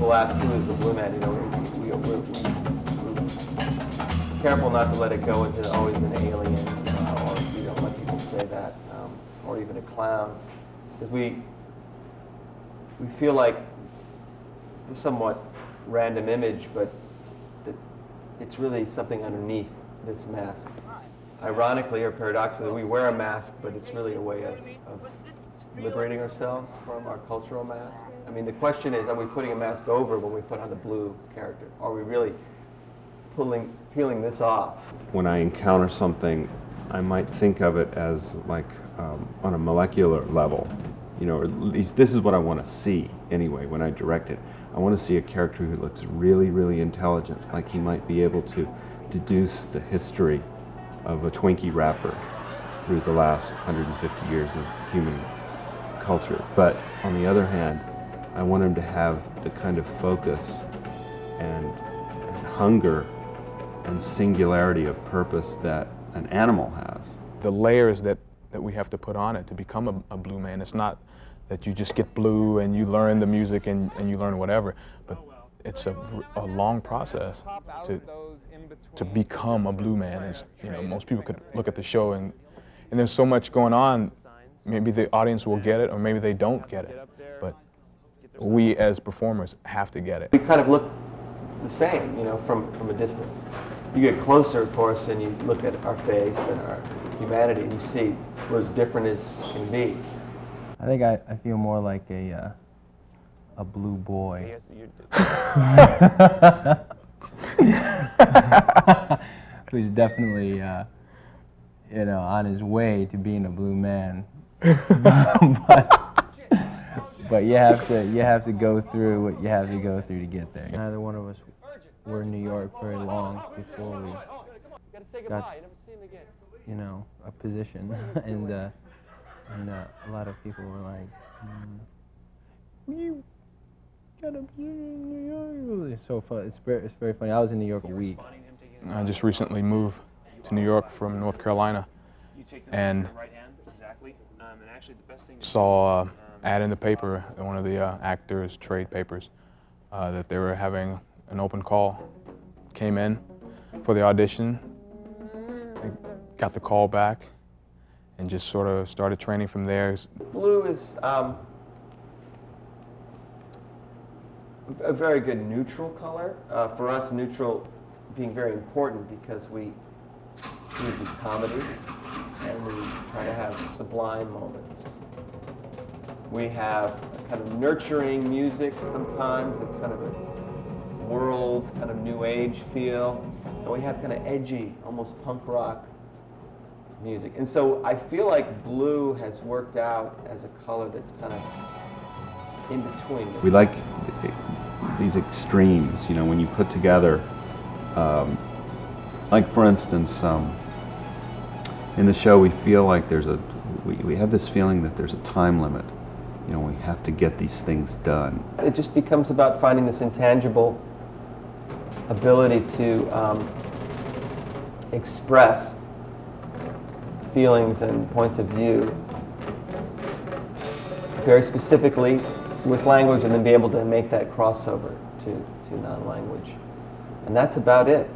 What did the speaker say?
people ask who is the BlueMan, you know, we're careful not to let it go into always an alien, or you don't let people say that, or even a clown, because we feel like it's a somewhat random image, but it's really something underneath this mask. Ironically or paradoxically, we wear a mask, but it's really a way of liberating ourselves from our cultural mask. I mean, the question is, are we putting a mask over when we put on the blue character? Are we really peeling this off? When I encounter something, I might think of it as like on a molecular level, you know, or at least this is what I want to see anyway when I direct it. I want to see a character who looks really, really intelligent, like he might be able to deduce the history of a Twinkie wrapper through the last 150 years of human culture. But on the other hand, I want him to have the kind of focus and hunger and singularity of purpose that an animal has. The layers that we have to put on it to become a BlueMan, it's not that you just get blue and you learn the music and you learn whatever, but it's a long process to become a BlueMan. It's, you know, most people could look at the show and there's so much going on, maybe the audience will get it or maybe they don't get it, but we as performers have to get it. We kind of look the same, you know, from a distance. You get closer, of course, and you look at our face and our humanity, and you see we're as different as can be. I think I feel more like a blue boy. Yes, you Who's definitely, you know, on his way to being a BlueMan. but you have to go through what you have to go through to get there. Neither one of us were in New York very long before we got, you know, a position, and a lot of people were like, "You got a position in New York?" It's so fun. It's very funny. I was in New York a week. I just recently moved to New York from North Carolina, and saw an ad in the paper, one of the actors' trade papers, that they were having an open call. Came in for the audition, got the call back, and just sort of started training from there. Blue is a very good neutral color. For us, neutral being very important because we do comedy and we try to have sublime moments. We have kind of nurturing music sometimes. It's kind of a world, kind of new age feel. And we have kind of edgy, almost punk rock music. And so I feel like blue has worked out as a color that's kind of in between. We like these extremes, you know, when you put together, like for instance, in the show we feel like we have this feeling that there's a time limit. You know, we have to get these things done. It just becomes about finding this intangible ability to express feelings and points of view very specifically with language, and then be able to make that crossover to non-language. And that's about it.